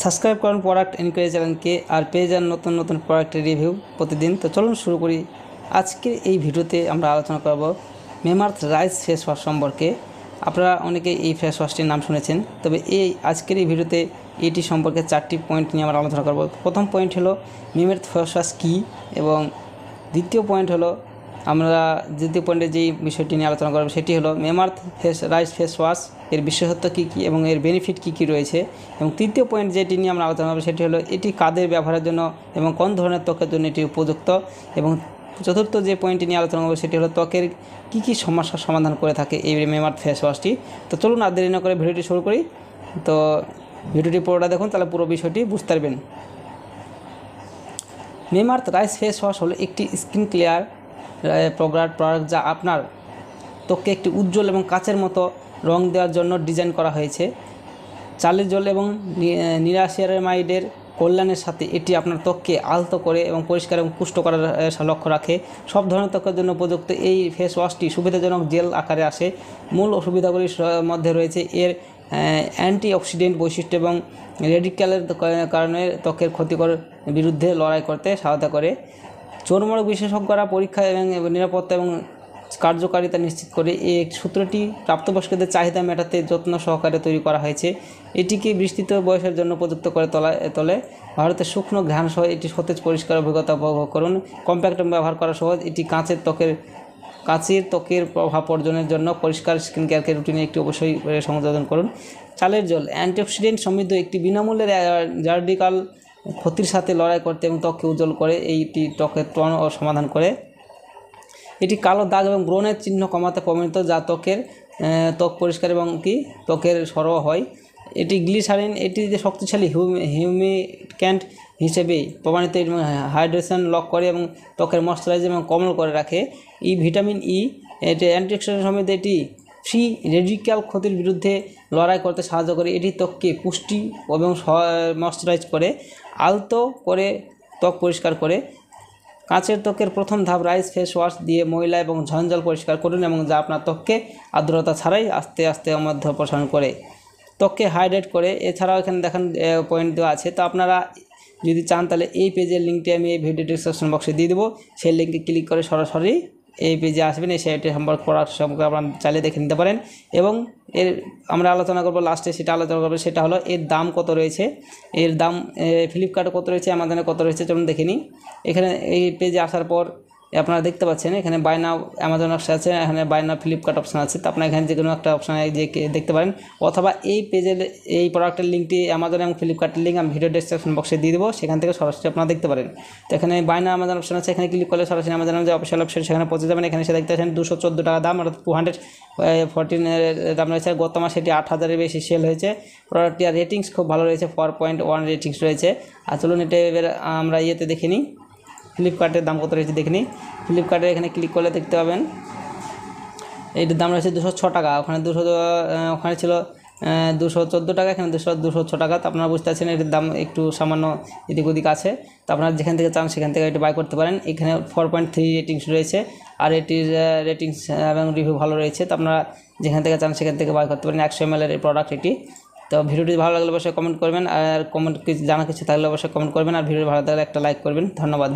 Subscribe করুন product enquiry চ্যানেলকে আর পেয়ে যান নতুন নতুন প্রোডাক্টের রিভিউ প্রতিদিন। তো চলুন শুরু করি। আজকে এই ভিডিওতে আমরা আলোচনা করব মেমার্থ রাইস ফেস ওয়াশ সম্পর্কে। আপনারা অনেকে এই ফেস ওয়াশটির নাম শুনেছেন, তবে আজকের এই ভিডিওতে এটি সম্পর্কে 4টি পয়েন্ট নিয়ে আমরা আলোচনা করব। প্রথম পয়েন্ট হলো মেমার্থ ফেস ওয়াশ কী, এবং দ্বিতীয় পয়েন্ট হলো দ্বিতীয় পয়েন্টে যেই বিষয়টি নিয়ে আলোচনা করব সেটি হলো মেমার্থ রাইস ফেস ওয়াশ এর বিশেষত্ব কী কী এবং এর বেনিফিট কী কী রয়েছে। এবং তৃতীয় পয়েন্ট যেটি নিয়ে আমরা আলোচনা করব সেটি হলো এটি কাদের ব্যবহারের জন্য এবং কোন ধরনের ত্বকের জন্য এটি উপযুক্ত। এবং চতুর্থ যে পয়েন্টটি নিয়ে আলোচনা করব সেটি হলো ত্বকের কী কী সমস্যার সমাধান করে থাকে এই মেমার্থ ফেস ওয়াশটি। তো চলুন আর দেরি না করে ভিডিওটি শুরু করি। তো ভিডিওটি পুরোটা দেখুন, তাহলে পুরো বিষয়টি বুঝতে পারবেন। মেমার্থ রাইস ফেস ওয়াশ হলো একটি স্কিন কেয়ার প্রোডাক্ট যা আপনার ত্বককে একটি উজ্জ্বল এবং কাচের মতো রং দেওয়ার জন্য ডিজাইন করা হয়েছে। চালের জল এবং নিরাসিয়ামাইডের কল্যাণের সাথে এটি আপনার ত্বককে আলতো করে এবং পরিষ্কার এবং পুষ্ট করার লক্ষ্য রাখে। সব ধরনের ত্বকের জন্য উপযুক্ত এই ফেস ওয়াশটি সুবিধাজনক জেল আকারে আসে। মূল অসুবিধাগুলির মধ্যে রয়েছে এর অ্যান্টিঅক্সিডেন্ট বৈশিষ্ট্য এবং রেডিক্যালের কারণে ত্বকের ক্ষতিকর বিরুদ্ধে লড়াই করতে সহায়তা করে। চর্মরোগ বিশেষজ্ঞরা পরীক্ষা এবং নিরাপত্তা এবং কার্যকারিতা নিশ্চিত করে এই সূত্রটি প্রাপ্তবয়স্কদের চাহিদা মেটাতে যত্ন সহকারে তৈরি করা হয়েছে। এটিকে বিস্তৃত বয়সের জন্য উপযুক্ত করে তোলে। ভারতের শুকনো ঘ্রাণ সহ এটি সতেজ পরিষ্কার অভিজ্ঞতা উপভোগ করুন। কম্প্যাক্ট ব্যবহার করা সহজ। এটি কাঁচের ত্বকের প্রভাব অর্জনের জন্য পরিষ্কার স্কিন কেয়ারকে রুটিনে একটি অবশ্যই সংযোজন করুন। চালের জল অ্যান্টিঅক্সিডেন্ট সমৃদ্ধ একটি বিনামূল্যের রাডিক্যাল ক্ষতির সাথে লড়াই করতে এবং ত্বককে উজ্জ্বল করে। এইটি ত্বকের টন ও সমাধান করে। এটি কালো দাগ এবং ব্রণের চিহ্ন কমাতে প্রমাণিত, যা ত্বক পরিষ্কার এবং ত্বকের সরল হয়। এটি গ্লিসারিন, এটি যে শক্তিশালী হিউমিক্যান্ট হিসেবে প্রমাণিত এবং হাইড্রেশন লক করে এবং ত্বকের ময়শ্চারাইজ এবং কোমল করে রাখে। ভিটামিন ই, এটি অ্যান্টিঅক্সিডেন্ট সমৃদ্ধ, এটি ফ্রি রেডিক্যাল ক্ষতির বিরুদ্ধে লড়াই করতে সাহায্য করে। এটি ত্বককে পুষ্টি এবং ময়শ্চারাইজ করে, আলতো করে ত্বক পরিষ্কার করে। কাঁচের ত্বকের প্রথম ধাপ রাইস ফেস ওয়াশ দিয়ে ময়লা এবং ঝঞ্ঝাল পরিষ্কার করুন, এবং যা আপনার ত্বককে আর্দ্রতা ছাড়াই আস্তে আস্তে মধ্যে অপসারণ করে ত্বককে হাইড্রেট করে। এছাড়াও এখানে দেখেন পয়েন্ট দেওয়া আছে। তো আপনারা যদি চান তাহলে এই পেজের লিঙ্কটি আমি এই ভিডিও ডিসক্রিপশন বক্সে দিয়ে দেবো। সেই লিঙ্কে ক্লিক করে সরাসরি এই পেজে আসবেন। এই সাইটে প্রোডাক্ট সম্পর্কে আপনারা চাইলে দেখে নিতে পারেন। এবং আমরা আলোচনা করবো লাস্টে, সেটা হলো এর দাম কত রয়েছে। এর দাম ফ্লিপকার্টে কত রয়েছে, অ্যামাজনে কত রয়েছে, চলুন দেখে নিই। এখানে এই পেজে আসার পর আপনারা দেখতে পাচ্ছেন এখানে বাই নাও অ্যামাজন অপশন আছে, এখানে বাই নাও ফ্লিপকার্ট অপশন আছে। তো আপনারা এখানে যে কোনো একটা অপশানে দেখতে পারেন, অথবা এই পেজের এই প্রোডাক্টের লিঙ্কটি অ্যামাজন এবং ফ্লিপকার্টের লিঙ্ক আমি ভিডিও ডেসক্রিপশন বক্সে দিয়ে দেবো, সেখান থেকে সরাসরি আপনারা দেখতে পারেন। তো এখানে বাই নাও অ্যামাজন অপশন আছে, এখানে ক্লিক করলে সরাসরি অ্যামাজনের যে অফিসিয়াল ওয়েবসাইট সেখানে পৌঁছে যাবেন। এখানে এসে দেখতে পাচ্ছেন 214 টাকা দাম, অর্থাৎ 214 দাম রয়েছে। গত মাসে এটি 8,000-এর বেশি সেল হয়েছে। প্রোডাক্টটি আর রেটিংস খুব ভালো রয়েছে, 4.1 রেটিংস রয়েছে। আর চলুন এটা এবার আমরা দেখে নিই ফ্লিপকার্টের দাম কত রয়েছে দেখে নিই। ফ্লিপকার্টে এখানে ক্লিক করলে দেখতে পাবেন এইটার দাম রয়েছে 206 টাকা। ওখানে ছিল 214 টাকা, এখানে 206 টাকা। তো আপনারা বুঝতে পারছেন এটার দাম একটু সামান্য এদিক ওদিক আছে। তো আপনারা যেখান থেকে চান সেখান থেকে এটা বাই করতে পারেন। এখানে 4.3 রেটিংস রয়েছে, আর এটির রেটিংস এবং রিভিউ ভালো রয়েছে। তো আপনারা যেখান থেকে চান সেখান থেকে বাই করতে পারেন। 100 ml এই প্রোডাক্ট এটি। তো ভিডিওটি ভালো লাগলে অবশ্যই কমেন্ট করবেন, আর জানা কিছু থাকলে অবশ্যই কমেন্ট করবেন, আর ভিডিও ভালো লাগলে একটা লাইক করবেন। ধন্যবাদ।